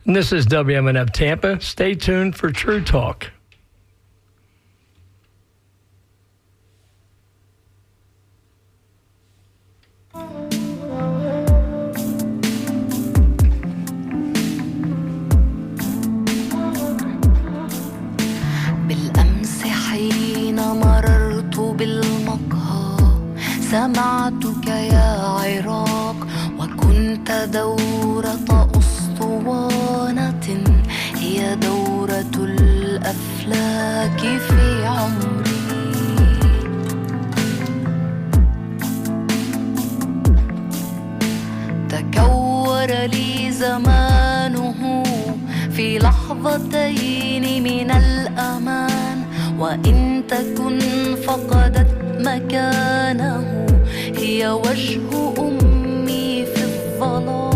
And this is WMNF Tampa. Stay tuned for True Talk. بالأمس حين مررت بالمقهى سمعتك يا عراق وكنت دورة أسطوانة هي دورة الأفلاك في عمري تكور لي زمانه في لحظتين من الأمان وإن تكن فقدت مكانه هي وجه أمي في الظلام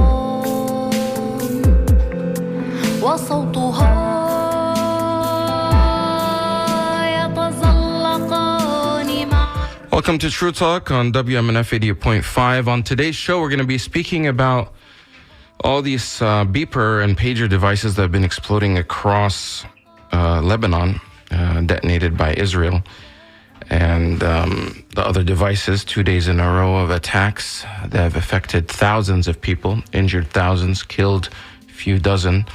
وصوتها يتزلقان مع. Welcome to True Talk on WMNF 88.5. On today's show, we're going to be speaking about all these beeper and pager devices that have been exploding across Lebanon, detonated by Israel, and the other devices, 2 days in a row of attacks that have affected thousands of people, injured thousands, killed a few dozen.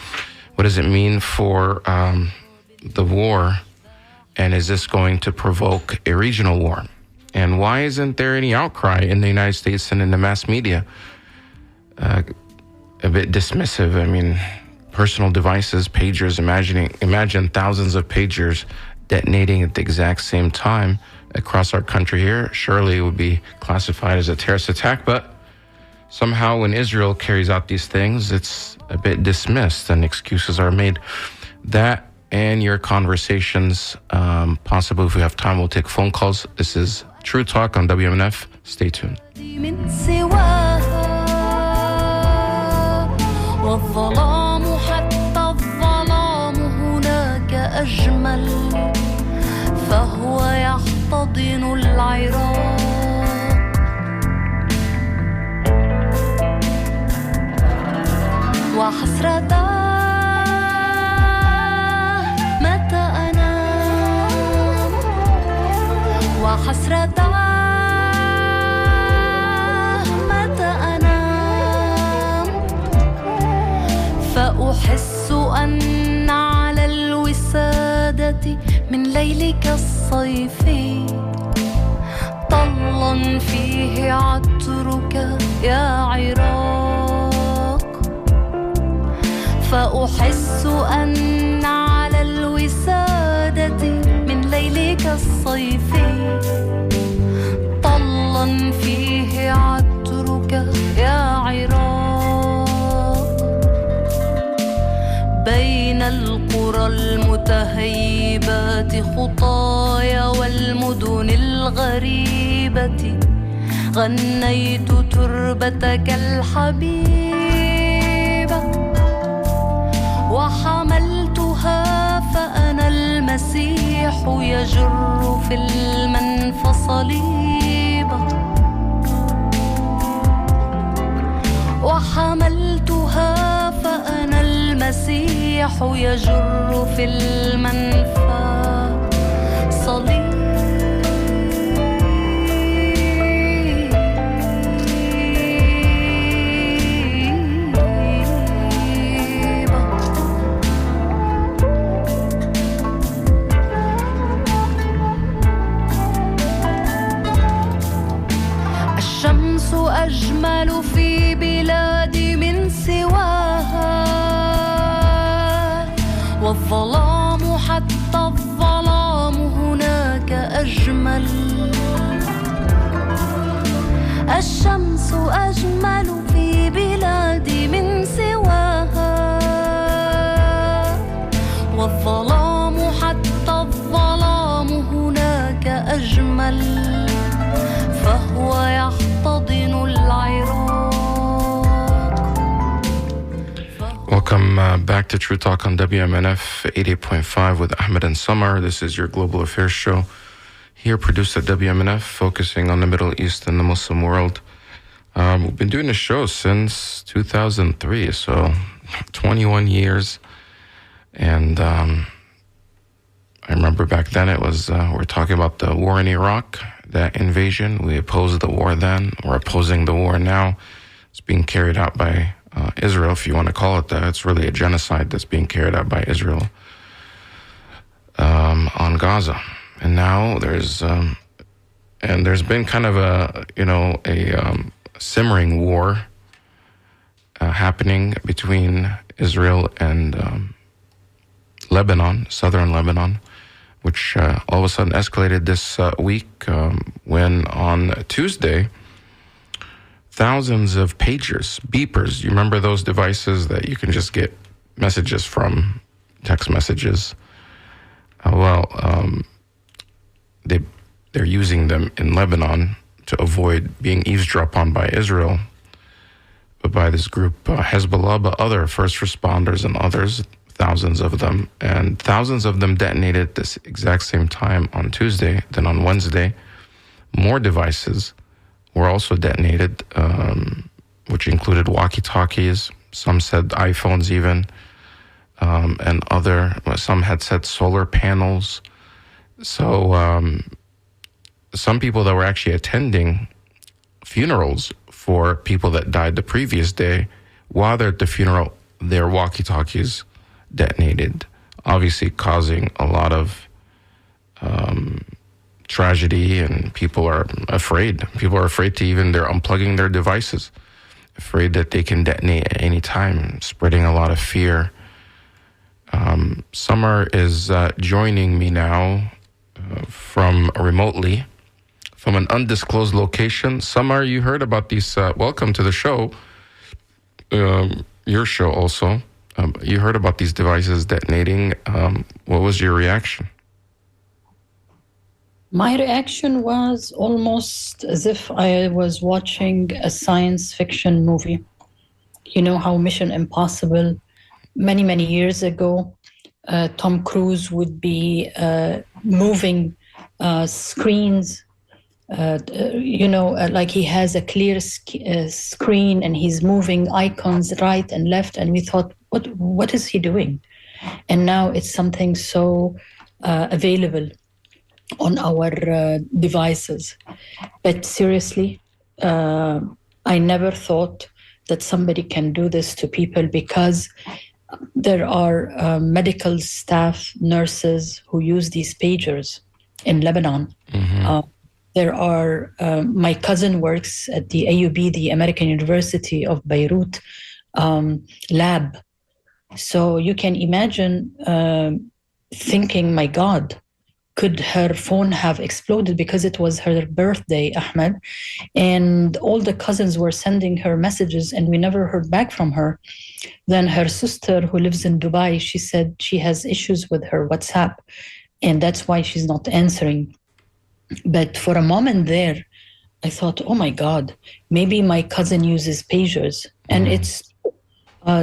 What does it mean for the war? And is this going to provoke a regional war? And why isn't there any outcry in the United States and in the mass media? A bit dismissive. I mean, personal devices, pagers, imagine thousands of pagers detonating at the exact same time across our country here. Surely it would be classified as a terrorist attack, but somehow when Israel carries out these things, it's a bit dismissed and excuses are made. That and your conversations, possibly if we have time, we'll take phone calls. This is True Talk on WMNF. Stay tuned. والظلام حتى الظلام هناك أجمل فهو يحتضن العراق وحسرته متى أنام وحسرته فأحس أن على الوسادة من ليلك الصيفي طلا فيه عطرك يا عراق فأحس أن على الوسادة من ليلك الصيفي طلا فيه عطرك يا عراق بين القرى المتهيبات خطايا والمدن الغريبة غنيت تربتك الحبيبة وحملتها فأنا المسيح يجر في المنفى صليبة وحملتها فأنا المسيح يجر في المنفى صليبا الشمس أجمل في بلادي من سواها والظلام حتى الظلام هناك أجمل الشمس أجمل في بلادي من سواها والظلام حتى الظلام هناك أجمل فهو يحتضن العراق. Welcome back to True Talk on WMNF 88.5 with Ahmed and Samar. This is your global affairs show here produced at WMNF, focusing on the Middle East and the Muslim world. We've been doing this show since 2003, so 21 years. And I remember back then it was, we're talking about the war in Iraq, that invasion. We opposed the war then. We're opposing the war now. It's being carried out by Israel, if you want to call it that. It's really a genocide that's being carried out by Israel on Gaza. And now there's been kind of a simmering war happening between Israel and Lebanon, southern Lebanon, which all of a sudden escalated this week when on Tuesday, thousands of pagers, beepers, you remember those devices that you can just get messages from, text messages? They're using them in Lebanon to avoid being eavesdropped on by Israel, but by this group, Hezbollah, but other first responders and others, thousands of them. And thousands of them detonated at this exact same time on Tuesday. Then on Wednesday, more devices were also detonated, which included walkie-talkies. Some said iPhones even, and some had said solar panels. So some people that were actually attending funerals for people that died the previous day, while they're at the funeral, their walkie-talkies detonated, obviously causing a lot of tragedy, and people are afraid. People are afraid they're unplugging their devices, afraid that they can detonate at any time, spreading a lot of fear. Samar is joining me now from remotely, from an undisclosed location. Samar, you heard about these, welcome to the show, your show also. You heard about these devices detonating. What was your reaction? My reaction was almost as if I was watching a science fiction movie. You know how Mission Impossible, many, many years ago, Tom Cruise would be moving screens, like he has a clear screen and he's moving icons right and left. And we thought, what is he doing? And now it's something so available on our devices. But seriously, I never thought that somebody can do this to people, because there are medical staff, nurses who use these pagers in Lebanon. Mm-hmm. There are, my cousin works at the AUB, the American University of Beirut lab. So you can imagine thinking, my God, could her phone have exploded? Because it was her birthday, Ahmed, and all the cousins were sending her messages and we never heard back from her. Then her sister, who lives in Dubai, she said she has issues with her WhatsApp and that's why she's not answering. But for a moment there, I thought, oh my God, maybe my cousin uses pagers. And it's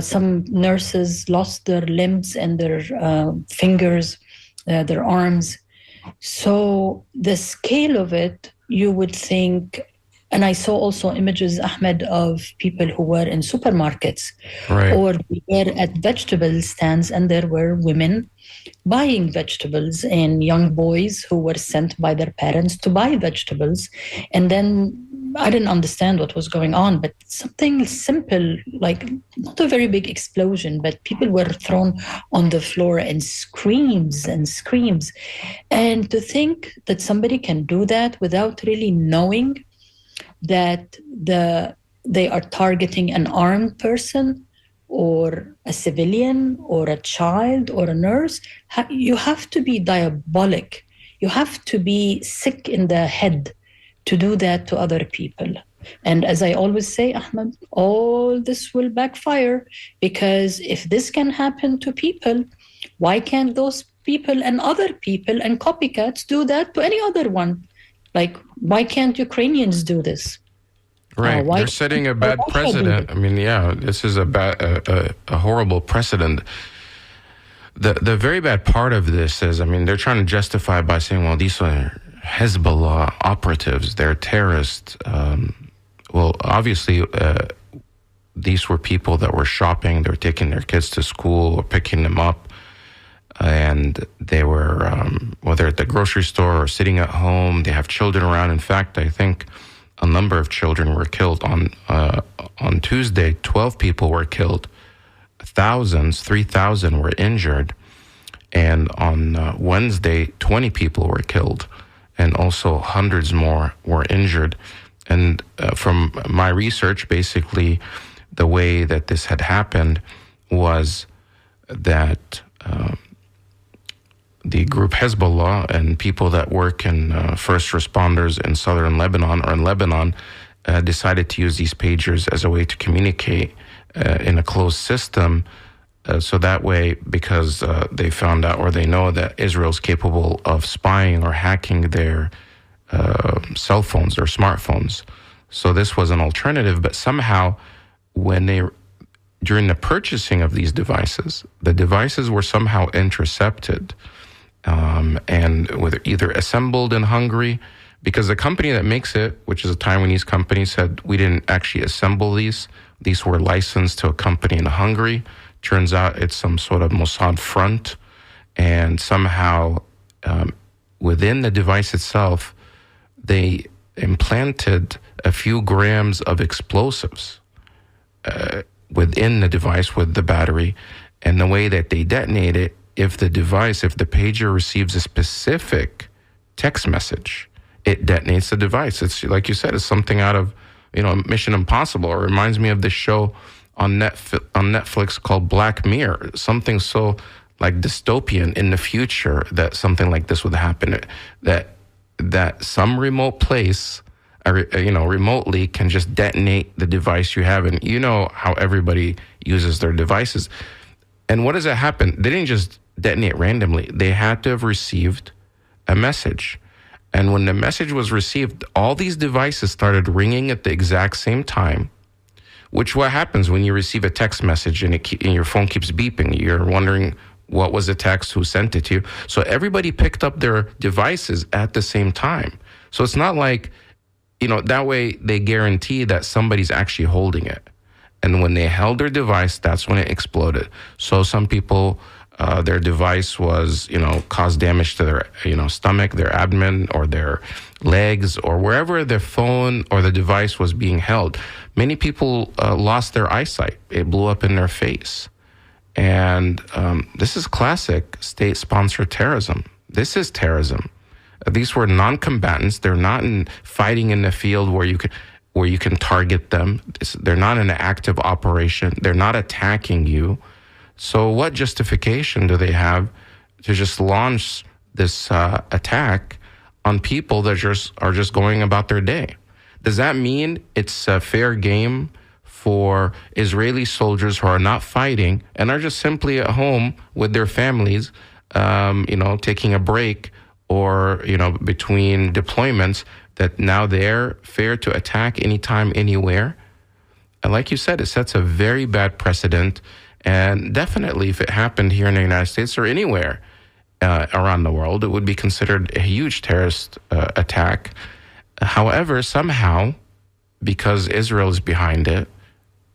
some nurses lost their limbs and their fingers, their arms. So the scale of it, you would think, and I saw also images, Ahmed, of people who were in supermarkets, right, or we were at vegetable stands, and there were women buying vegetables and young boys who were sent by their parents to buy vegetables. And then I didn't understand what was going on, but something simple, like not a very big explosion, but people were thrown on the floor and screams and screams. And to think that somebody can do that without really knowing that they are targeting an armed person or a civilian or a child or a nurse, you have to be diabolic. You have to be sick in the head to do that to other people. And as I always say, Ahmed, all this will backfire, because if this can happen to people, why can't those people and other people and copycats do that to any other one? Like, why can't Ukrainians do this? Right, they're setting a bad precedent. I mean, yeah, this is a horrible precedent. The very bad part of this is, I mean, they're trying to justify by saying, well, these are Hezbollah operatives, they're terrorists. Well, obviously, these were people that were shopping. They were taking their kids to school or picking them up. And they were, whether at the grocery store or sitting at home, they have children around. In fact, I think a number of children were killed. On Tuesday, 12 people were killed. 3,000 were injured. And on Wednesday, 20 people were killed. And also hundreds more were injured. And from my research, basically, the way that this had happened was that the group Hezbollah and people that work in first responders in southern Lebanon or in Lebanon decided to use these pagers as a way to communicate in a closed system. So that way, because they found out or they know that Israel's capable of spying or hacking their cell phones or smartphones. So this was an alternative, but somehow during the purchasing of these devices, the devices were somehow intercepted and whether either assembled in Hungary, because the company that makes it, which is a Taiwanese company, said we didn't actually assemble these. These were licensed to a company in Hungary. Turns out it's some sort of Mossad front, and somehow within the device itself, they implanted a few grams of explosives within the device with the battery. And the way that they detonate it, if the pager receives a specific text message, it detonates the device. It's like you said, it's something out of Mission Impossible. It reminds me of this show on Netflix called Black Mirror. Something so like dystopian in the future that something like this would happen. That some remote place, remotely can just detonate the device you have, and you know how everybody uses their devices. And what does that happen? They didn't just detonate randomly. They had to have received a message. And when the message was received, all these devices started ringing at the exact same time, which what happens when you receive a text message and your phone keeps beeping. You're wondering what was the text, who sent it to you. So everybody picked up their devices at the same time. So it's not like, that way they guarantee that somebody's actually holding it. And when they held their device, that's when it exploded. So some people, their device was, caused damage to their, stomach, their abdomen, or their legs, or wherever their phone or the device was being held. Many people lost their eyesight. It blew up in their face. And this is classic state-sponsored terrorism. This is terrorism. These were non-combatants. They're not fighting in the field where you can target them. They're not in an active operation. They're not attacking you. So what justification do they have to just launch this attack on people that are just going about their day? Does that mean it's a fair game for Israeli soldiers who are not fighting and are just simply at home with their families, taking a break or, between deployments, that now they're fair to attack anytime, anywhere? And like you said, it sets a very bad precedent. And definitely if it happened here in the United States or anywhere around the world, it would be considered a huge terrorist attack. However, somehow, because Israel is behind it,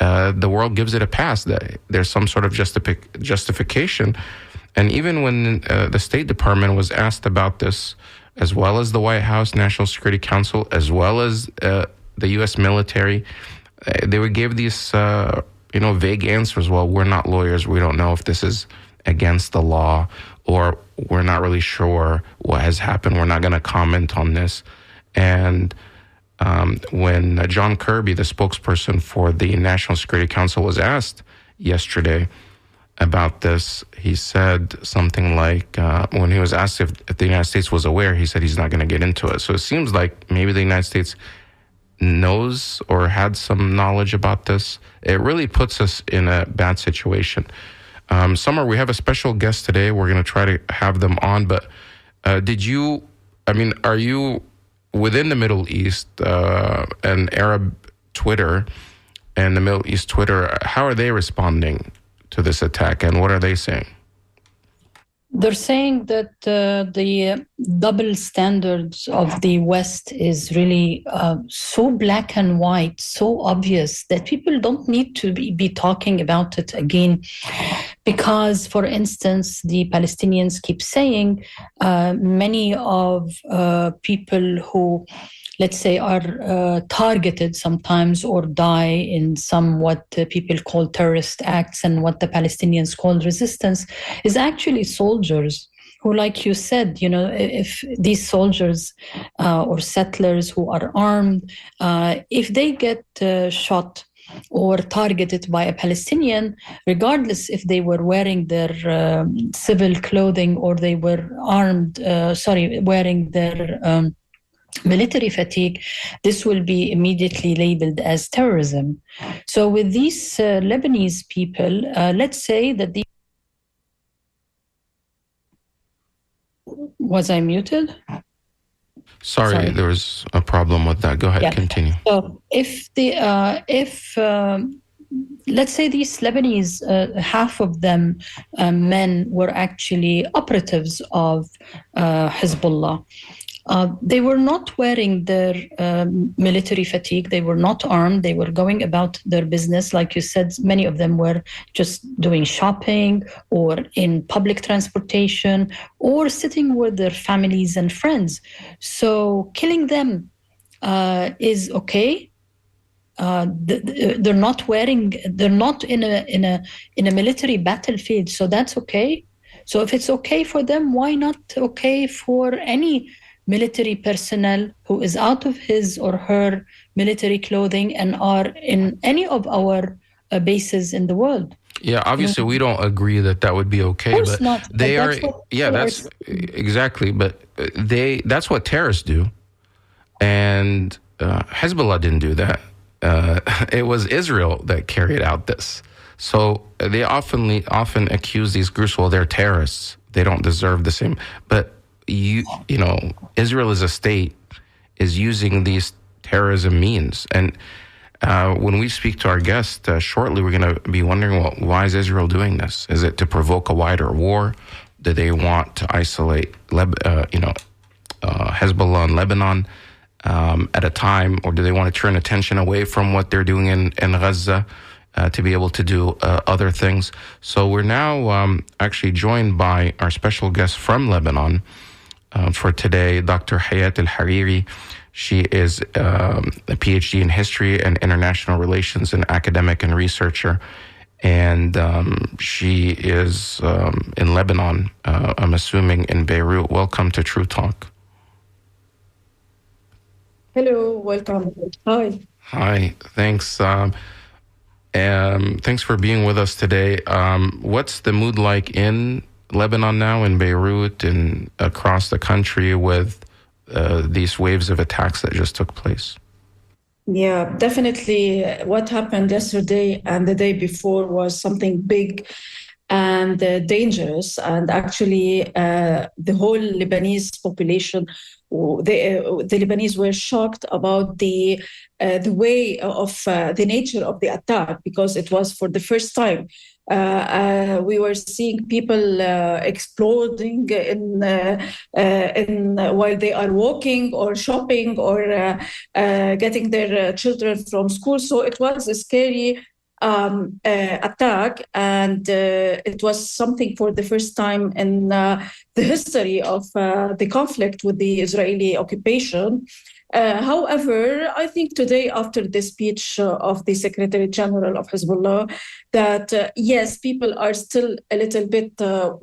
the world gives it a pass. That there's some sort of justification. And even when the State Department was asked about this, as well as the White House, National Security Council, as well as the U.S. military, they would give these vague answers. Well, we're not lawyers. We don't know if this is against the law, or we're not really sure what has happened. We're not going to comment on this. And when John Kirby, the spokesperson for the National Security Council, was asked yesterday about this, he said something like, when he was asked if the United States was aware, he said he's not going to get into it. So it seems like maybe the United States knows or had some knowledge about this. It really puts us in a bad situation. Samar, we have a special guest today. We're going to try to have them on, but are you within the Middle East and Arab Twitter and the Middle East Twitter, how are they responding to this attack, and what are they saying? They're saying that the double standards of the West is really so black and white, so obvious that people don't need to be talking about it again. Because, for instance, the Palestinians keep saying many of people who, let's say, are targeted sometimes or die in some what people call terrorist acts and what the Palestinians call resistance is actually soldiers who, like you said, if these soldiers or settlers who are armed, if they get shot or targeted by a Palestinian, regardless if they were wearing their civil clothing or they were wearing their military fatigue, this will be immediately labeled as terrorism. So with these Lebanese people, let's say that Was I muted? Sorry, there was a problem with that. Go ahead, continue. So let's say these Lebanese, half of them men were actually operatives of Hezbollah. They were not wearing their military fatigue. They were not armed. They were going about their business. Like you said, many of them were just doing shopping or in public transportation or sitting with their families and friends. So killing them is okay. They're not in a military battlefield. So that's okay. So if it's okay for them, why not okay for any military personnel who is out of his or her military clothing and are in any of our bases in the world? Yeah, obviously we don't agree that would be okay, of course but not. they But are. that's Exactly. But that's what terrorists do, and Hezbollah didn't do that. It was Israel that carried out this. So they often accuse these groups, well, they're terrorists. They don't deserve the same. But you know, Israel as a state is using these terrorism means. And when we speak to our guest shortly, we're going to be wondering, well, why is Israel doing this? Is it to provoke a wider war? Do they want to isolate, Hezbollah in Lebanon at a time, or do they want to turn attention away from what they're doing in Gaza to be able to do other things? So we're now actually joined by our special guest from Lebanon for today, Dr. Hayat Al-Hariri. She is a PhD in history and international relations, an academic and researcher. And she is in Lebanon, I'm assuming in Beirut. Welcome to True Talk. Hello, welcome. Hi. Hi, thanks. Thanks for being with us today. What's the mood like in Lebanon now, in Beirut and across the country with these waves of attacks that just took place? Yeah, definitely. What happened yesterday and the day before was something big and dangerous. And actually, the whole Lebanese population, the Lebanese were shocked about the way of the nature of the attack, because it was for the first time. We were seeing people exploding in while they are walking or shopping or getting their children from school. So it was a scary attack, and it was something for the first time in the history of the conflict with the Israeli occupation. However, I think today, after the speech of the Secretary General of Hezbollah, that yes, people are still a little bit,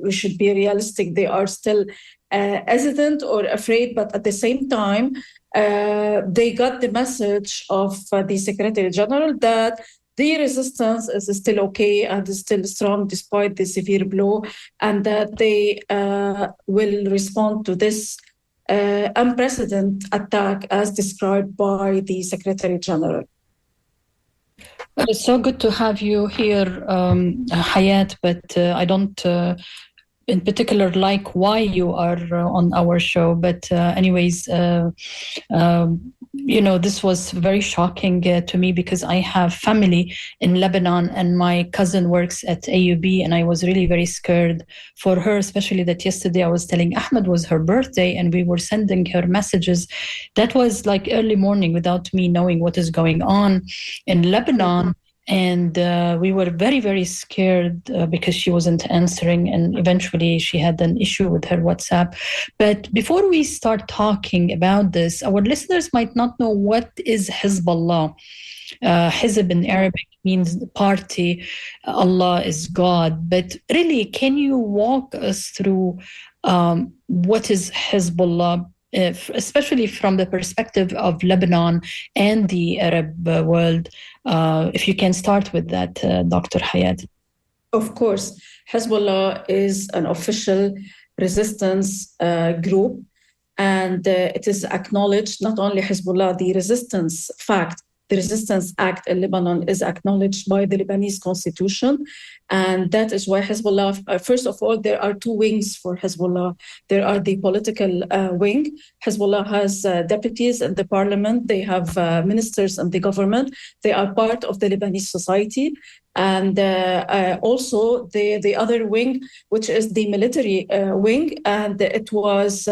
we should be realistic, they are still hesitant or afraid, but at the same time, they got the message of the Secretary General that the resistance is still okay and is still strong despite the severe blow, and that they will respond to this unprecedented attack as described by the Secretary General. It's so good to have you here, Hayat, but I don't in particular like why you are on our show. But anyways, this was very shocking to me because I have family in Lebanon and my cousin works at AUB, and I was really very scared for her, especially that yesterday I was telling Ahmed was her birthday and we were sending her messages. That was like early morning without me knowing what is going on in Lebanon. And we were very, very scared because she wasn't answering. And eventually she had an issue with her WhatsApp. But before we start talking about this, our listeners might not know what is Hezbollah. Hizb in Arabic means party. Allah is God. But really, can you walk us through what is Hezbollah? Especially from the perspective of Lebanon and the Arab world. If you can start with that, Dr. Hayat. Of course, Hezbollah is an official resistance group, and it is acknowledged, not only Hezbollah, the resistance act in Lebanon is acknowledged by the Lebanese constitution. And that is why Hezbollah, first of all, there are two wings for Hezbollah. There are the political wing. Hezbollah has deputies in the parliament. They have ministers in the government. They are part of the Lebanese society. And also the other wing, which is the military wing, and it was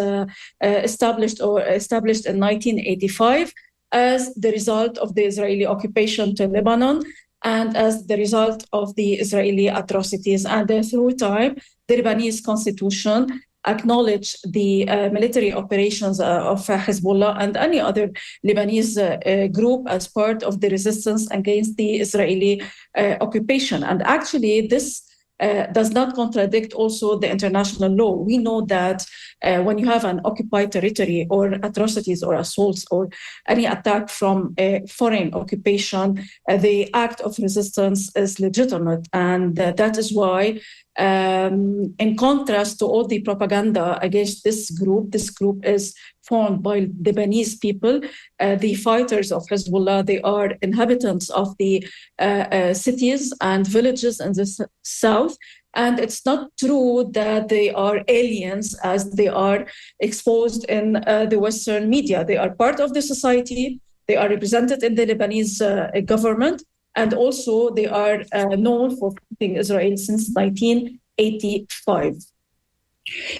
established in 1985 as the result of the Israeli occupation to Lebanon and as the result of the Israeli atrocities. And through time, the Lebanese constitution acknowledged the military operations of Hezbollah and any other Lebanese group as part of the resistance against the Israeli occupation. And actually, this does not contradict also the international law. We know that when you have an occupied territory or atrocities or assaults or any attack from a foreign occupation, the act of resistance is legitimate. And that is why, in contrast to all the propaganda against this group is formed by Lebanese people. The fighters of Hezbollah, they are inhabitants of the cities and villages in the south. And it's not true that they are aliens as they are exposed in the Western media. They are part of the society. They are represented in the Lebanese government. And also they are known for fighting Israel since 1985.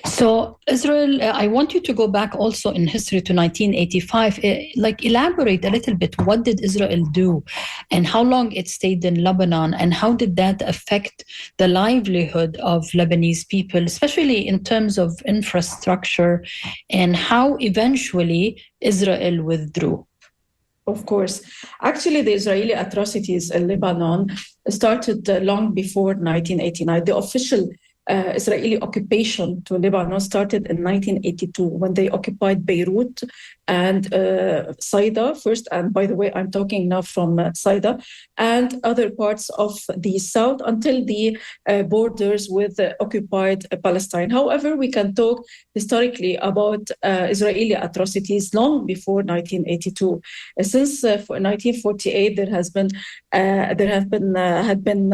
So Israel, I want you to go back also in history to 1985. Elaborate a little bit. What did Israel do and how long it stayed in Lebanon and how did that affect the livelihood of Lebanese people, especially in terms of infrastructure, and how eventually Israel withdrew? Of course. Actually, the Israeli atrocities in Lebanon started long before 1989. The official Israeli occupation to Lebanon started in 1982 when they occupied Beirut and Saida first. And by the way, I'm talking now from Saida and other parts of the south until the borders with occupied Palestine. However, we can talk historically about Israeli atrocities long before 1982. Since 1948, there had been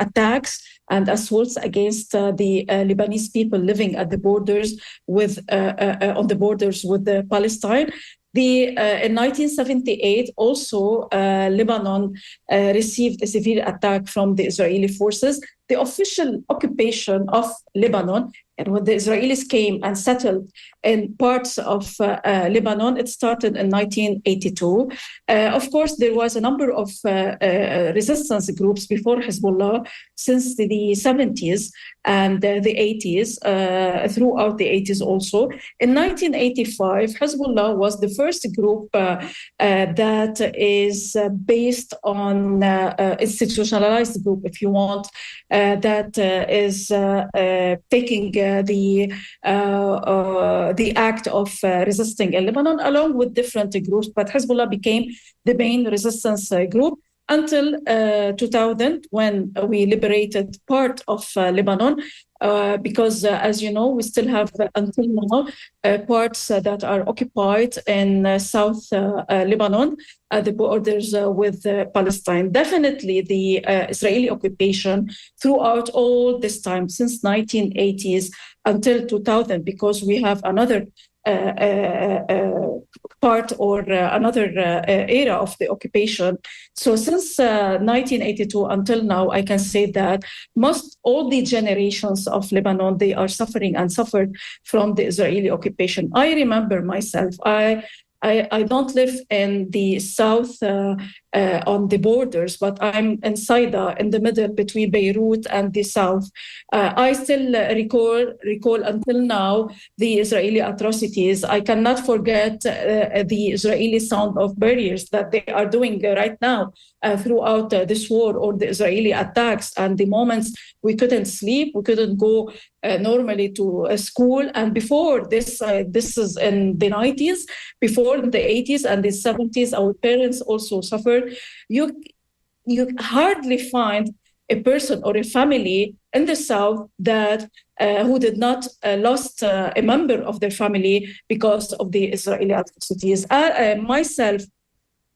attacks and assaults against the Lebanese people living at the borders with on the borders with Palestine. In 1978, also Lebanon received a severe attack from the Israeli forces. The official occupation of Lebanon, and when the Israelis came and settled in parts of Lebanon, it started in 1982. Of course, there was a number of resistance groups before Hezbollah since the 70s and the 80s, throughout the 80s also. In 1985, Hezbollah was the first group that is based on institutionalized group, if you want, that is taking the act of resisting in Lebanon along with different groups, but Hezbollah became the main resistance group. until 2000, when we liberated part of Lebanon. Because, as you know, we still have until now parts that are occupied in South Lebanon, the borders with Palestine. Definitely, the Israeli occupation throughout all this time, since 1980s until 2000, because we have another part or another era of the occupation. So since 1982 until now, I can say that most all the generations of Lebanon, they are suffering and suffered from the Israeli occupation. I remember myself, I don't live in the south on the borders, but I'm in Saida, in the middle between Beirut and the south. I still recall until now the Israeli atrocities. I cannot forget the Israeli sound of barriers that they are doing right now throughout this war, or the Israeli attacks, and the moments we couldn't sleep, we couldn't go normally to school. And before this, this is in the 90s, before the 80s and the 70s, our parents also suffered. You hardly find a person or a family in the south that who did not lost a member of their family because of the Israeli atrocities. Myself,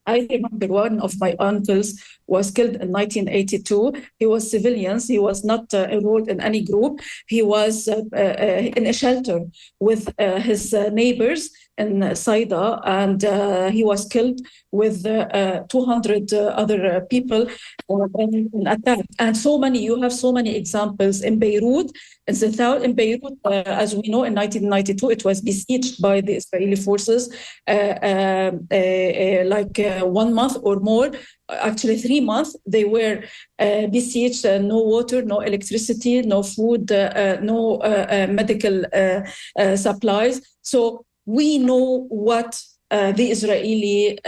I remember one of my uncles was killed in 1982. He was civilian. He was not enrolled in any group. He was in a shelter with his neighbors in Saida, and he was killed with 200 other people in an attack. And so many, you have so many examples in Beirut. In Beirut, as we know, in 1992, it was besieged by the Israeli forces, 1 month or more, actually 3 months. They were besieged, no water, no electricity, no food, no medical supplies. So we know what the Israeli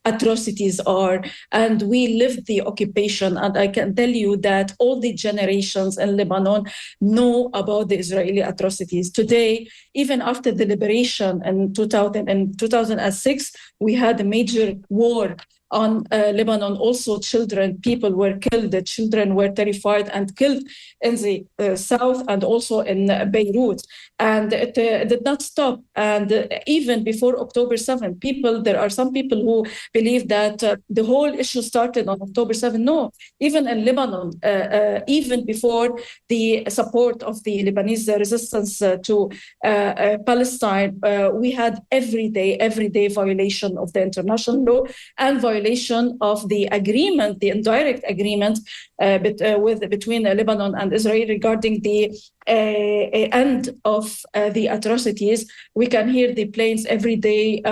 atrocities are, and we lived the occupation. And I can tell you that all the generations in Lebanon know about the Israeli atrocities. Today, even after the liberation in 2006, we had a major war on Lebanon. Also, people were killed. The children were terrified and killed in the south and also in Beirut. And it did not stop. And even before October 7, there are some people who believe that the whole issue started on October 7. No, even in Lebanon, even before the support of the Lebanese resistance to Palestine, we had everyday violation of the international law and violation of the agreement, the indirect agreement between Lebanon and Israel regarding the end of the atrocities. We can hear the planes every day.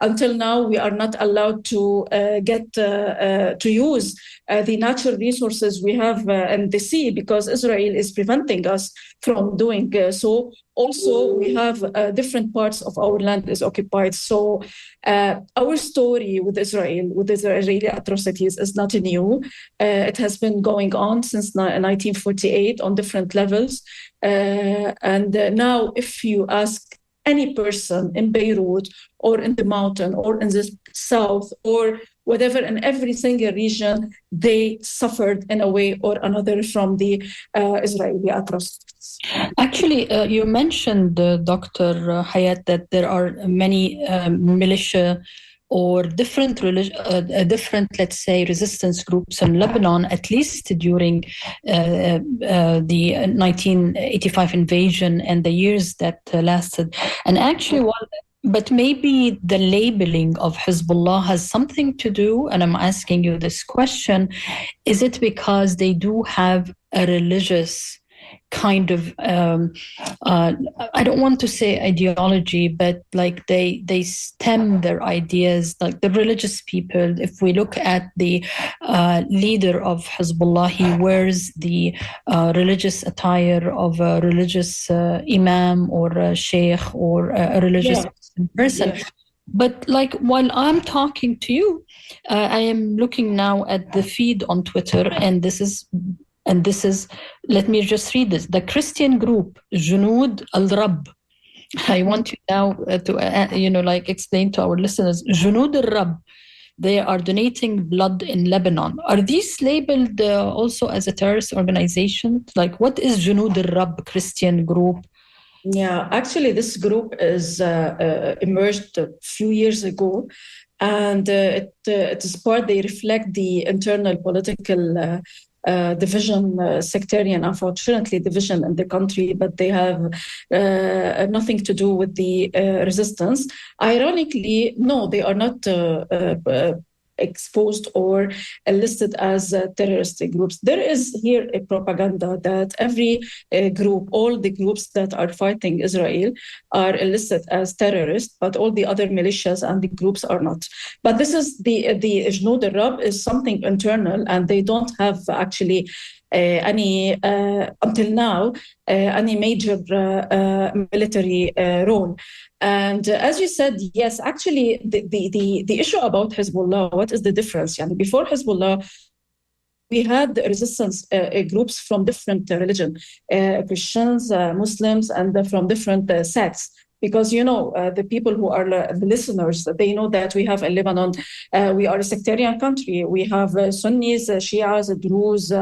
Until now, we are not allowed to get to use the natural resources we have in the sea, because Israel is preventing us from doing so. Also, we have different parts of our land is occupied. So our story with Israel, with Israeli atrocities, is not new. It has been going on since 1948 on different levels. And now, if you ask any person in Beirut or in the mountain or in the south or whatever, in every single region, they suffered in a way or another from the Israeli atrocities. Actually, you mentioned, Dr. Hayat, that there are many militia or different, let's say, resistance groups in Lebanon, at least during the 1985 invasion and the years that lasted. And actually, but maybe the labeling of Hezbollah has something to do, and I'm asking you this question, is it because they do have a religious kind of, I don't want to say ideology, but like they stem their ideas, like the religious people. If we look at the leader of Hezbollah, he wears the religious attire of a religious imam or a sheikh or a religious person. Yeah. But like while I'm talking to you, I am looking now at the feed on Twitter, and this is, let me just read this. The Christian group, Junud al-Rab. I want you now to, explain to our listeners, Junud al-Rab, they are donating blood in Lebanon. Are these labeled also as a terrorist organization? Like, what is Junud al-Rab Christian group? Yeah, actually, this group is emerged a few years ago, and it is part. They reflect the internal political division, sectarian, unfortunately, division in the country, but they have nothing to do with the resistance. Ironically, no, they are not exposed or listed as terroristic groups. There is here a propaganda that every group, all the groups that are fighting Israel are listed as terrorists, but all the other militias and the groups are not. But this is the Jnoud al-Rab is something internal, and they don't have actually any until now any major military role. And as you said, yes, actually, the issue about Hezbollah, what is the difference? Before Hezbollah, we had resistance groups from different religion, Christians, Muslims, and from different sects. Because, the people who are the listeners, they know that we have in Lebanon, we are a sectarian country. We have Sunnis, Shias, Druze,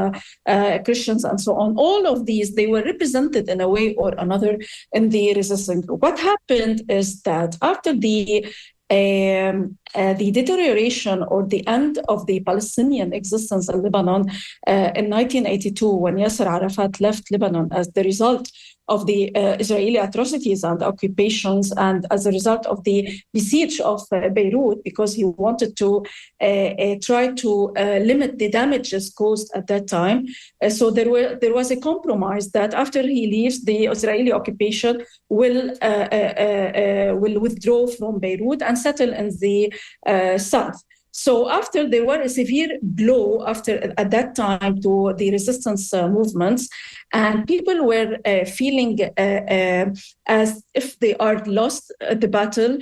Christians, and so on. All of these, they were represented in a way or another in the resistance group. What happened is that after the deterioration or the end of the Palestinian existence in Lebanon in 1982, when Yasser Arafat left Lebanon as the result of the Israeli atrocities and occupations, and as a result of the besiege of Beirut, because he wanted to try to limit the damages caused at that time. So there was a compromise that after he leaves, the Israeli occupation will withdraw from Beirut and settle in the south. So after there were a severe blow at that time to the resistance movements, and people were feeling as if they are lost at the battle,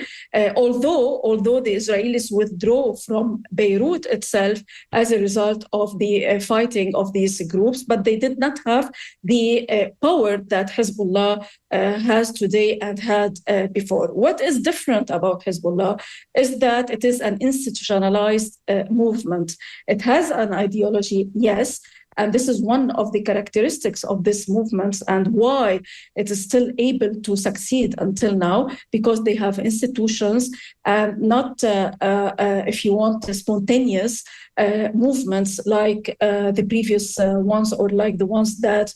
although the Israelis withdraw from Beirut itself as a result of the fighting of these groups, but they did not have the power that Hezbollah has today and had before. What is different about Hezbollah is that it is an institutionalized movement. It has an ideology, yes, and this is one of the characteristics of this movement and why it is still able to succeed until now, because they have institutions and not, if you want, spontaneous movements like the previous ones or like the ones that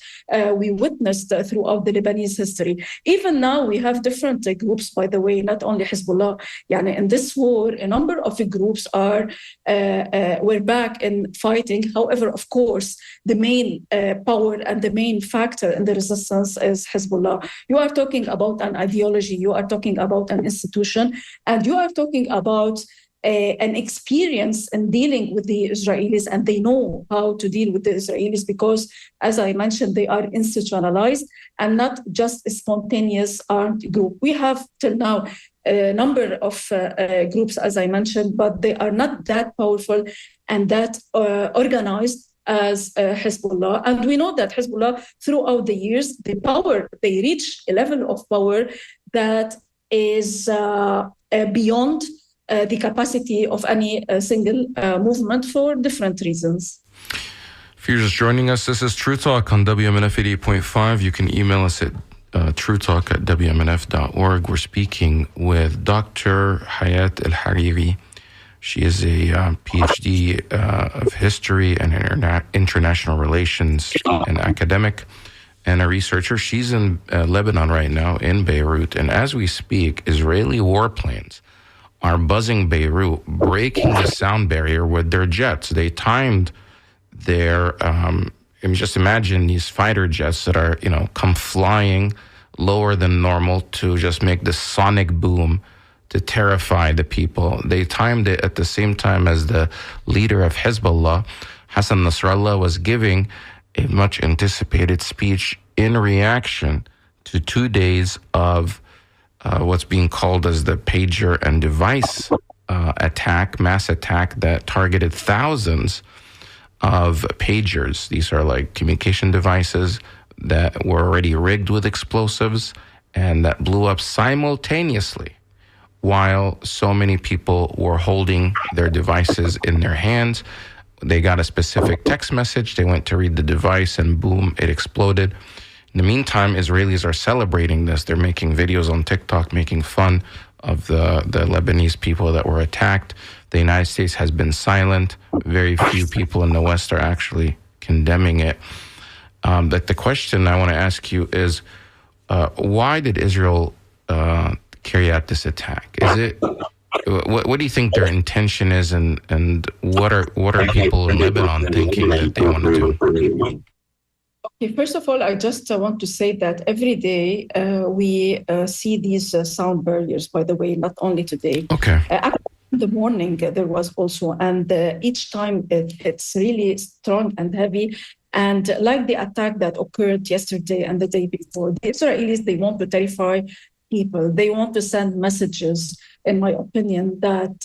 we witnessed throughout the Lebanese history. Even now, we have different groups, by the way, not only Hezbollah. In this war, a number of groups were back in fighting. However, of course, the main power and the main factor in the resistance is Hezbollah. You are talking about an ideology, you are talking about an institution, and you are talking about an experience in dealing with the Israelis, and they know how to deal with the Israelis because, as I mentioned, they are institutionalized and not just a spontaneous armed group. We have till now a number of groups, as I mentioned, but they are not that powerful and that organized as Hezbollah. And we know that Hezbollah, throughout the years, they reach a level of power that is beyond the capacity of any single movement for different reasons. If you're just joining us, this is True Talk on WMNF 88.5. You can email us at truetalk@wmnf.org. We're speaking with Dr. Hayat El-Hariri. She is a PhD of history and international relations, an academic and a researcher. She's in Lebanon right now, in Beirut. And as we speak, Israeli warplanes are buzzing Beirut, breaking the sound barrier with their jets. They timed their, just imagine these fighter jets that are, come flying lower than normal to just make this sonic boom to terrify the people. They timed it at the same time as the leader of Hezbollah, Hassan Nasrallah, was giving a much anticipated speech in reaction to 2 days of what's being called as the pager and device attack, mass attack that targeted thousands of pagers. These are like communication devices that were already rigged with explosives and that blew up simultaneously while so many people were holding their devices in their hands. They got a specific text message. They went to read the device and boom, it exploded. In the meantime, Israelis are celebrating this. They're making videos on TikTok, making fun of the Lebanese people that were attacked. The United States has been silent. Very few people in the West are actually condemning it. But the question I want to ask you is, why did Israel carry out this attack? Is it what do you think their intention is, and what are people in Lebanon thinking that they want to do? Okay, first of all, I just want to say that every day we see these sound barriers, by the way, not only today. Okay. In the morning, there was also, and each time it's really strong and heavy. And like the attack that occurred yesterday and the day before, the Israelis, they want to terrify people. They want to send messages, in my opinion, that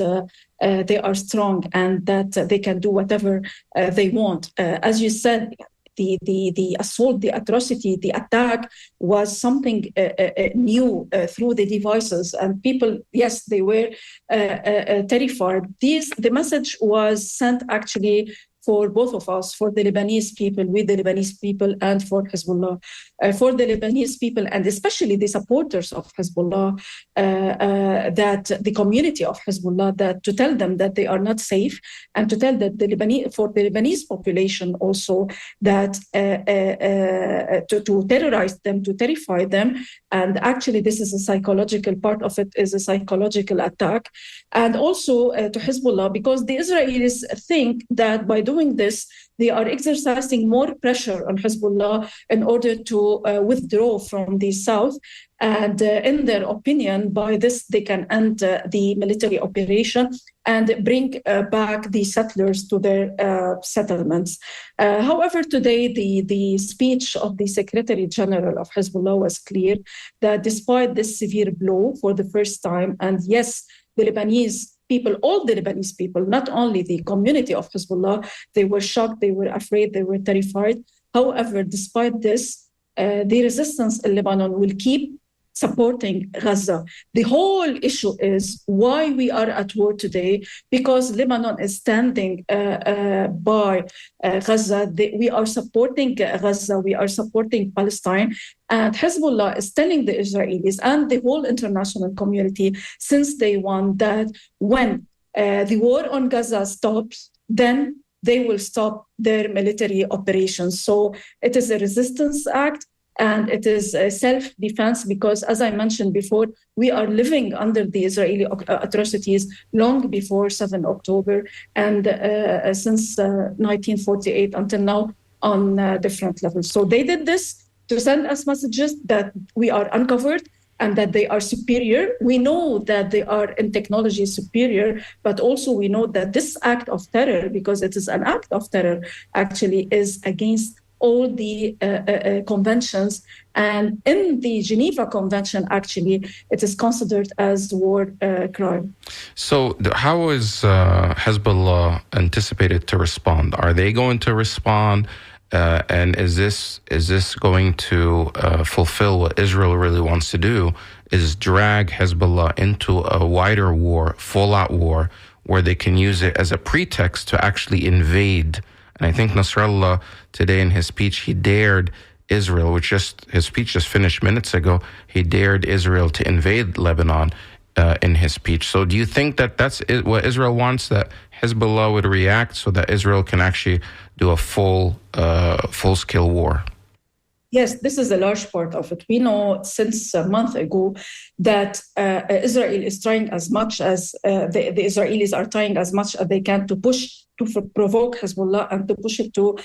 they are strong and that they can do whatever they want. As you said, the assault, the atrocity, the attack was something new through the devices, and people, yes, they were terrified. The message was sent actually for both of us, for the Lebanese people, with the Lebanese people, and for Hezbollah. For the Lebanese people, and especially the supporters of Hezbollah, that the community of Hezbollah, that to tell them that they are not safe, and to tell that for the Lebanese population also, that to terrorize them, to terrify them. And actually, this is a psychological part of it, is a psychological attack. And also to Hezbollah, because the Israelis think that by doing this, they are exercising more pressure on Hezbollah in order to withdraw from the south. And in their opinion, by this, they can end the military operation and bring back the settlers to their settlements. However, today, the speech of the Secretary General of Hezbollah was clear that despite this severe blow for the first time, and yes, the Lebanese people, all the Lebanese people, not only the community of Hezbollah, they were shocked, they were afraid, they were terrified. However, despite this, the resistance in Lebanon will keep supporting Gaza. The whole issue is why we are at war today, because Lebanon is standing by Gaza. We are supporting Gaza, we are supporting Palestine, and Hezbollah is telling the Israelis and the whole international community since day one that when the war on Gaza stops, then they will stop their military operations. So it is a resistance act. And it is self-defense because, as I mentioned before, we are living under the Israeli atrocities long before 7 October and since 1948 until now on different levels. So they did this to send us messages that we are uncovered and that they are superior. We know that they are in technology superior, but also we know that this act of terror, because it is an act of terror, actually is against all the conventions. And in the Geneva Convention, actually, it is considered as war crime. So how is Hezbollah anticipated to respond? Are they going to respond? And is this going to fulfill what Israel really wants to do, is drag Hezbollah into a wider war, full-out war, where they can use it as a pretext to actually invade? And I think Nasrallah today in his speech, he dared Israel, his speech just finished minutes ago, he dared Israel to invade Lebanon in his speech. So do you think that that's what Israel wants, that Hezbollah would react so that Israel can actually do a full-scale war? Yes, this is a large part of it. We know since a month ago that Israel is trying as much as the Israelis are trying as much as they can to push, to provoke Hezbollah and to push it to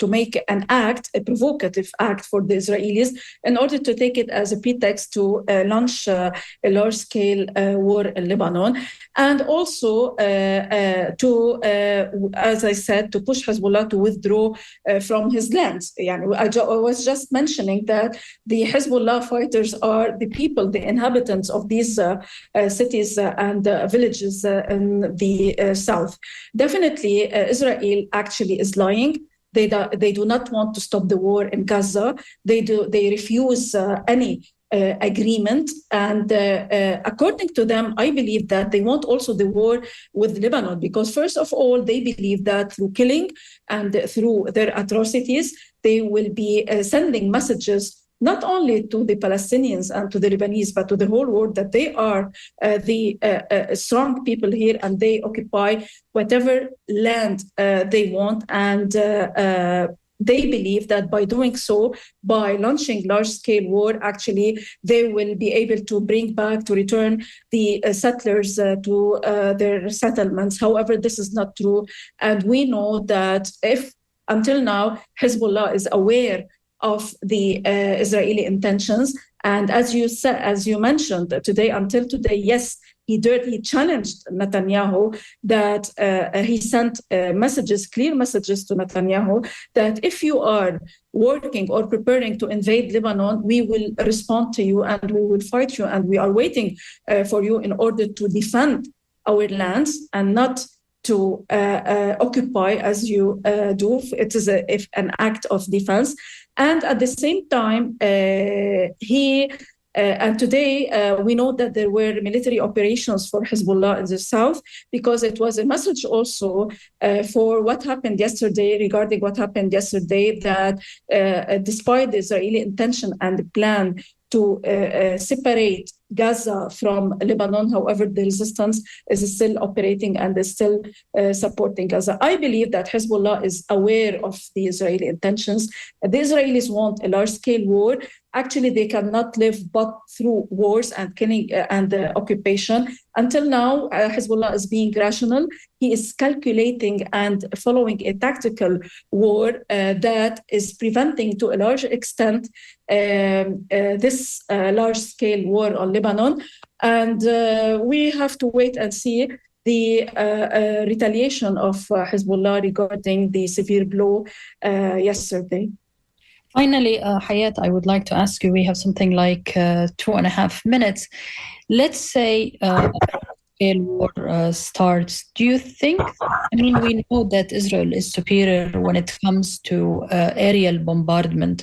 make an act, a provocative act for the Israelis, in order to take it as a pretext to launch a large-scale war in Lebanon, and also as I said, to push Hezbollah to withdraw from his lands. I was just mentioning that the Hezbollah fighters are the people, the inhabitants of these cities and villages in the south. Definitely, Israel actually is lying. They do not want to stop the war in Gaza. They refuse any agreement. And according to them, I believe that they want also the war with Lebanon, because first of all, they believe that through killing and through their atrocities, they will be sending messages not only to the Palestinians and to the Lebanese, but to the whole world, that they are the strong people here and they occupy whatever land they want. And they believe that by doing so, by launching large-scale war, actually, they will be able to return the settlers to their settlements. However, this is not true. And we know that if, until now, Hezbollah is aware of the Israeli intentions. And as you mentioned today, until today, yes, he challenged Netanyahu, that he sent clear messages to Netanyahu, that if you are working or preparing to invade Lebanon, we will respond to you and we will fight you, and we are waiting for you in order to defend our lands and not to occupy as you do. It is an act of defense. And at the same time, and today, we know that there were military operations for Hezbollah in the south, because it was a message also for what happened yesterday, regarding what happened yesterday, that despite the Israeli intention and the plan to separate Gaza from Lebanon, however, the resistance is still operating and is still supporting Gaza. I believe that Hezbollah is aware of the Israeli intentions. The Israelis want a large-scale war. Actually, they cannot live but through wars and killing and occupation. Until now, Hezbollah is being rational. He is calculating and following a tactical war that is preventing, to a large extent, this large-scale war on Lebanon. And we have to wait and see the retaliation of Hezbollah regarding the severe blow yesterday. Finally, Hayat, I would like to ask you, we have something like 2.5 minutes. Let's say scale war starts. Do you think, we know that Israel is superior when it comes to aerial bombardment,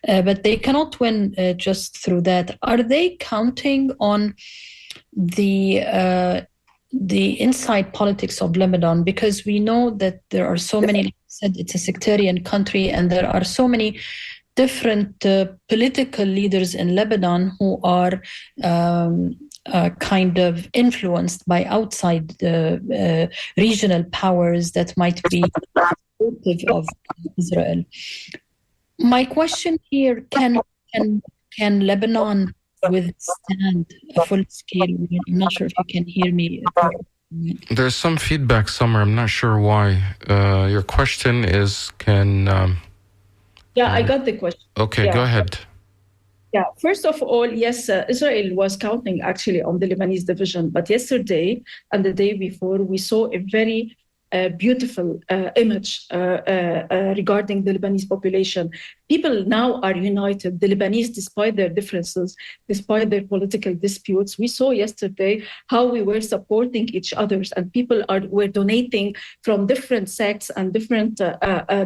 but they cannot win just through that. Are they counting on the inside politics of Lebanon? Because we know that there are so many, like I said, it's a sectarian country, and there are so many different political leaders in Lebanon who are kind of influenced by outside regional powers that might be supportive of Israel. My question here, can Lebanon withstand a full-scale war? I'm not sure if you can hear me. There's some feedback, Samar. I'm not sure why. Your question is, can... Yeah, I got the question. Okay, yeah. Go ahead. Yeah, first of all, yes, Israel was counting actually on the Lebanese division. But yesterday and the day before, we saw a very beautiful image regarding the Lebanese population. People now are united. The Lebanese, despite their differences, despite their political disputes, we saw yesterday how we were supporting each other, and people were donating from different sects and different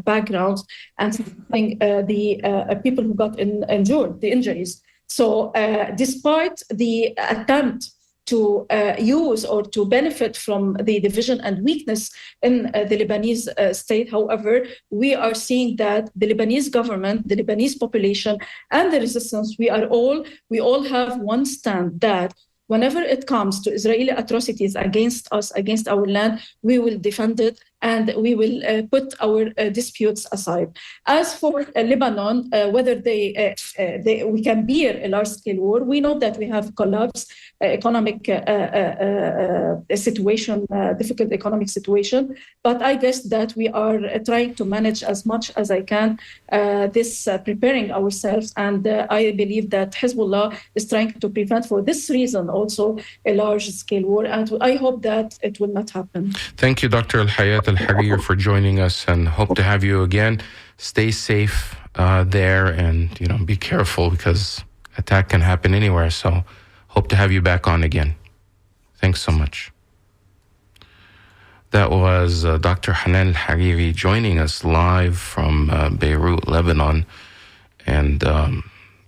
backgrounds, and supporting the people who got injured, the injuries. So despite the attempt to use or to benefit from the division and weakness in the Lebanese state. However, we are seeing that the Lebanese government, the Lebanese population, and the resistance, we all have one stand, that whenever it comes to Israeli atrocities against us, against our land, we will defend it, and we will put our disputes aside. As for Lebanon, whether we can bear a large-scale war, we know that we have collapsed economic situation, difficult economic situation. But I guess that we are trying to manage as much as I can preparing ourselves. And I believe that Hezbollah is trying to prevent, for this reason, also a large-scale war. And I hope that it will not happen. Thank you, Dr. Al-Hayat Al-Harir, for joining us, and hope to have you again. Stay safe there, and be careful, because attack can happen anywhere. So hope to have you back on again. Thanks so much. That was Dr. Hanan Al-Hariri joining us live from Beirut, Lebanon. And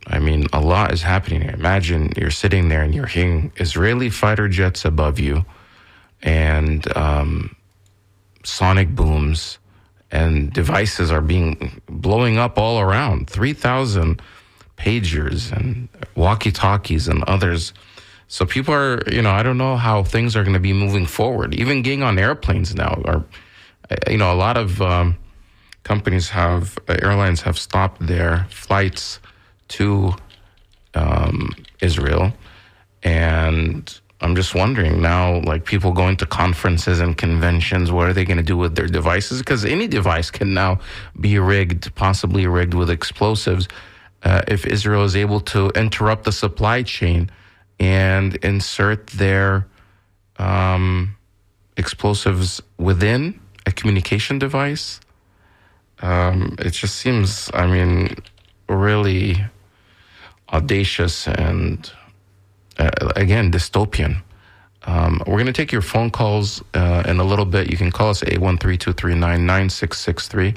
I mean, a lot is happening. Imagine you're sitting there and you're hearing Israeli fighter jets above you and sonic booms and devices are blowing up all around. 3,000 pagers and walkie-talkies and others. So people are, I don't know how things are going to be moving forward. Even getting on airplanes now are, a lot of airlines have stopped their flights to Israel. And I'm just wondering now, like people going to conferences and conventions, what are they going to do with their devices? Because any device can now be possibly rigged with explosives. If Israel is able to interrupt the supply chain and insert their explosives within a communication device, it just seems, really audacious and, again, dystopian. We're going to take your phone calls in a little bit. You can call us at 813-239-9663.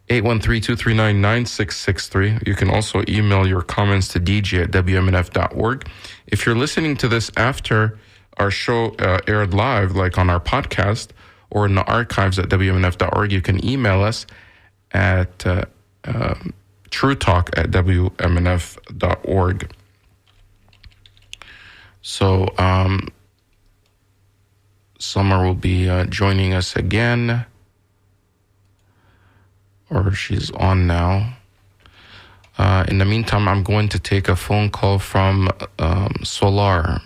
813-239-9663. You can also email your comments to dj@wmnf.org. If you're listening to this after our show aired live, like on our podcast or in the archives at wmnf.org, you can email us at truetalk@wmnf.org. So Samar will be joining us again. Or she's on now. In the meantime, I'm going to take a phone call from Solar.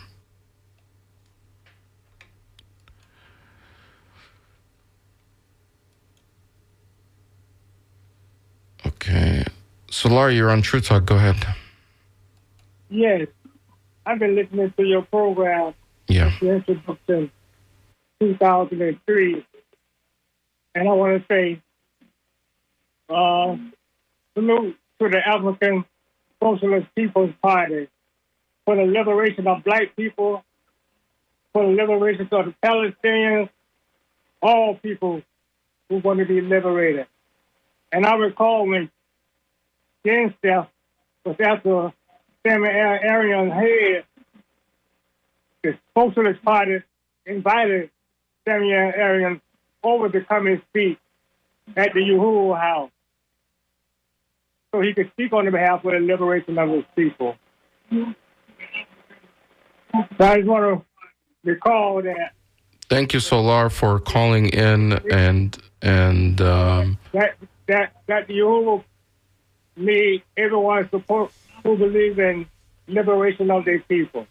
Okay. Solar, you're on True Talk. Go ahead. Yes. I've been listening to your program. Yeah. Since 2003. And I want to say, salute to the African Socialist People's Party for the liberation of black people, for the liberation of the Palestinians, all people who want to be liberated. And I recall when Gangster was after Samar Arian head, the Socialist Party invited Samar Arian over to come and speak at the Uhuru House, so he could speak on the behalf of the liberation of his people. So I just want to recall that. Thank you, Solar, for calling in and that the Uhuru need everyone support who believe in liberation of their people.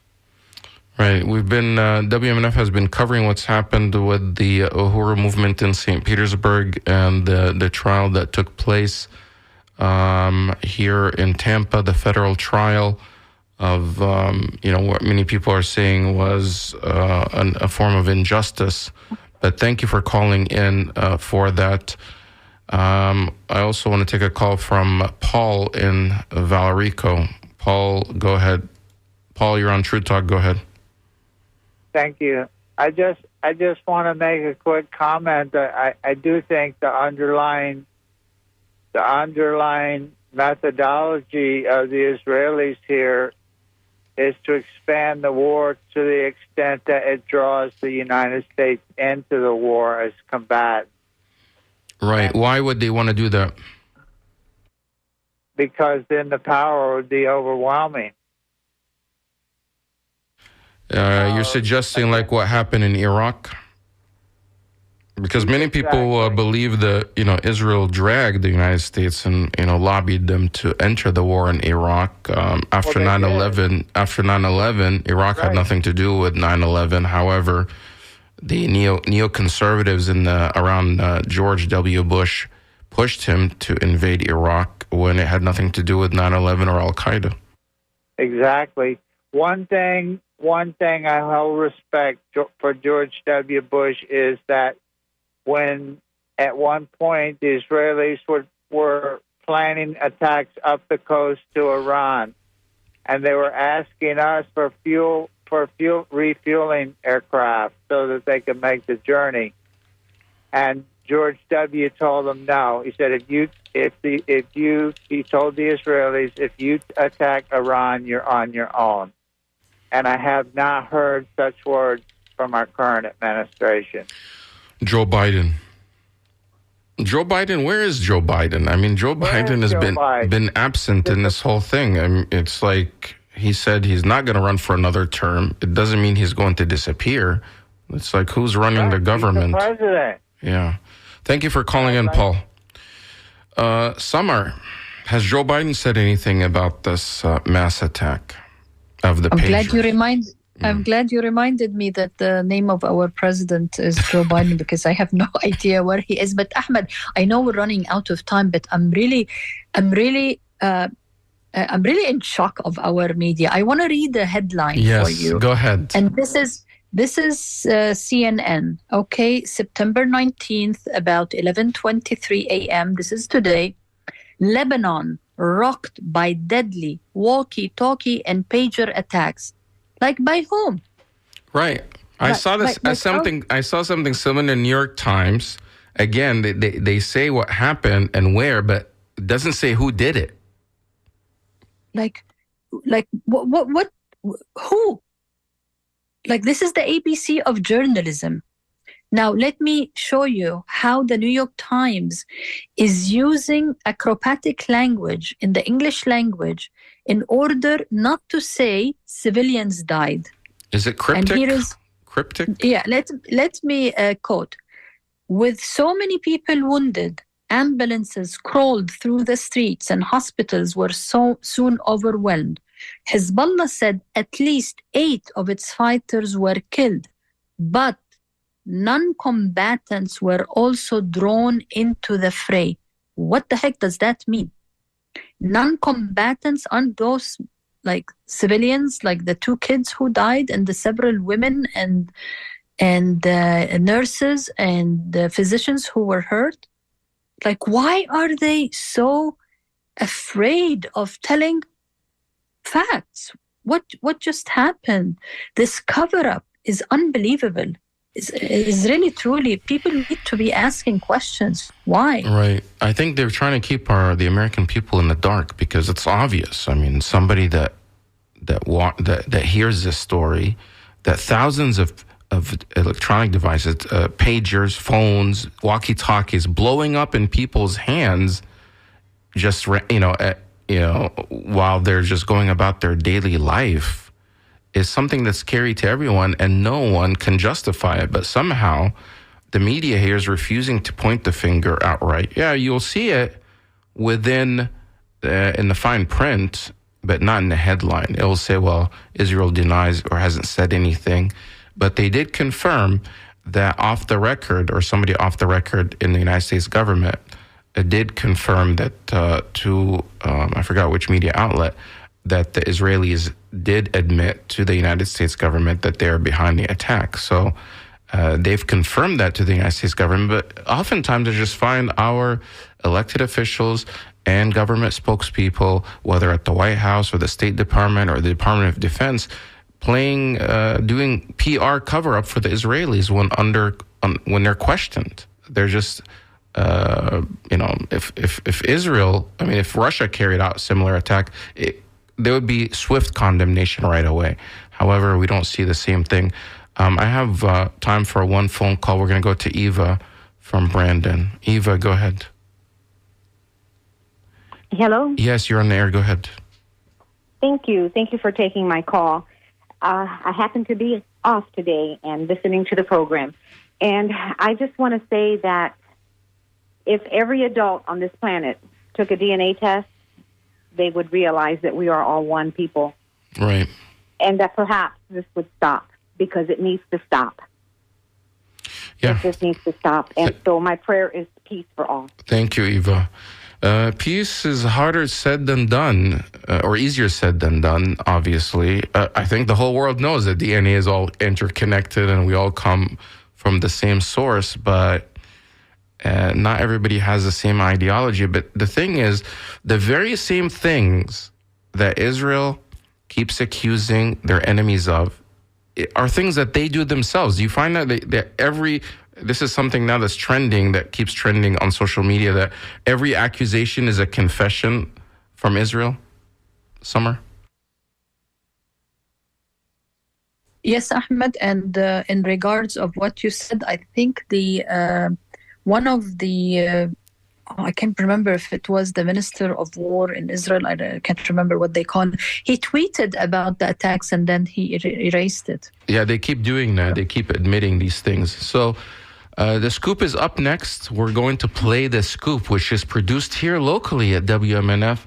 Right. We've been, WMNF has been covering what's happened with the Uhuru movement in St. Petersburg and the trial that took place here in Tampa, the federal trial of, what many people are saying was a form of injustice. But thank you for calling in for that. I also want to take a call from Paul in Valerico. Paul, go ahead. Paul, you're on True Talk. Go ahead. Thank you. I just want to make a quick comment. I do think the underlying methodology of the Israelis here is to expand the war to the extent that it draws the United States into the war as combatant. Right. Why would they want to do that? Because then the power would be overwhelming. You're suggesting like what happened in Iraq? Because many people believe that, Israel dragged the United States and, lobbied them to enter the war in Iraq. After 9/11, Iraq had nothing to do with 9/11. However, the neoconservatives around George W. Bush pushed him to invade Iraq when it had nothing to do with 9/11 or Al-Qaeda. Exactly. One thing I hold respect for George W. Bush is that when at one point the Israelis were planning attacks up the coast to Iran, and they were asking us for refueling aircraft so that they could make the journey. And George W. told him no. He said, he told the Israelis, if you attack Iran, you're on your own. And I have not heard such words from our current administration. Joe Biden. Where is Joe Biden? I mean, Joe Biden has been absent in this whole thing. I mean, it's like he said he's not going to run for another term. It doesn't mean he's going to disappear. It's like, who's running the government? He's the president. Yeah. Thank you for calling in, Paul. Samar, has Joe Biden said anything about this mass attack of the pagers? I'm glad you reminded me that the name of our president is Joe Biden, because I have no idea where he is. But Ahmed, I know we're running out of time, but I'm really in shock of our media. I want to read the headline for you. Yes, go ahead. And this is CNN. Okay, September 19th, about 11:23 a.m. This is today. Lebanon rocked by deadly walkie-talkie and pager attacks. Like by whom? Right. I saw something similar in the New York Times. Again, they say what happened and where, but it doesn't say who did it. Like what who? Like, this is the ABC of journalism. Now, let me show you how the New York Times is using acrobatic language in the English language in order not to say civilians died. Is it cryptic? And here is cryptic? Yeah, let me quote. With so many people wounded, ambulances crawled through the streets and hospitals were so soon overwhelmed. Hezbollah said at least 8 of its fighters were killed, but non-combatants were also drawn into the fray. What the heck does that mean? Non-combatants aren't those like civilians, like the 2 kids who died and the several women and nurses and the physicians who were hurt? Like, why are they so afraid of telling facts? What just happened? This cover-up is unbelievable. Is really, truly, people need to be asking questions. Why? Right. I think they're trying to keep the American people in the dark because it's obvious. I mean, somebody that hears this story, that thousands of electronic devices, pagers, phones, walkie-talkies blowing up in people's hands, just while they're just going about their daily life, is something that's scary to everyone, and no one can justify it. But somehow, the media here is refusing to point the finger outright. Yeah, you'll see it within in the fine print, but not in the headline. It will say, well, Israel denies or hasn't said anything. But they did confirm that off the record, or somebody off the record in the United States government did confirm that to, I forgot which media outlet, that the Israelis did admit to the United States government that they're behind the attack. So they've confirmed that to the United States government, but oftentimes they just find our elected officials and government spokespeople, whether at the White House or the State Department or the Department of Defense, doing PR cover-up for the Israelis when they're questioned. They're just, if Israel, if Russia carried out a similar attack, there would be swift condemnation right away. However, we don't see the same thing. I have time for one phone call. We're going to go to Eva from Brandon. Eva, go ahead. Hello? Yes, you're on the air. Go ahead. Thank you. Thank you for taking my call. I happen to be off today and listening to the program. And I just want to say that if every adult on this planet took a DNA test, they would realize that we are all one people. Right. And that perhaps this would stop, because it needs to stop. Yeah. This needs to stop. And so my prayer is peace for all. Thank you, Eva. Peace is harder said than done, or easier said than done, obviously. I think the whole world knows that DNA is all interconnected and we all come from the same source, but not everybody has the same ideology. But the thing is, the very same things that Israel keeps accusing their enemies of are things that they do themselves. You find that this is something now that's trending, that keeps trending on social media, that every accusation is a confession from Israel. Samar? Yes, Ahmed, and in regards of what you said, I think the one of the I can't remember if it was the Minister of War in Israel. I can't remember what they call it. He tweeted about the attacks and then he erased it. Yeah, they keep doing that. They keep admitting these things. So the scoop is up next. We're going to play the scoop, which is produced here locally at WMNF,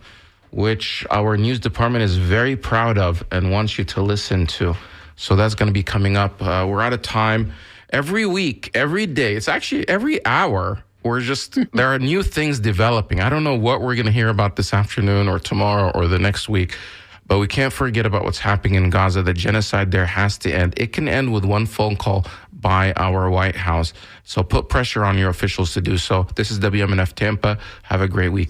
which our news department is very proud of and wants you to listen to. So that's going to be coming up. We're out of time. Every week, every day, it's actually every hour, there are new things developing. I don't know what we're going to hear about this afternoon or tomorrow or the next week, but we can't forget about what's happening in Gaza. The genocide there has to end. It can end with one phone call by our White House. So put pressure on your officials to do so. This is WMNF Tampa. Have a great week.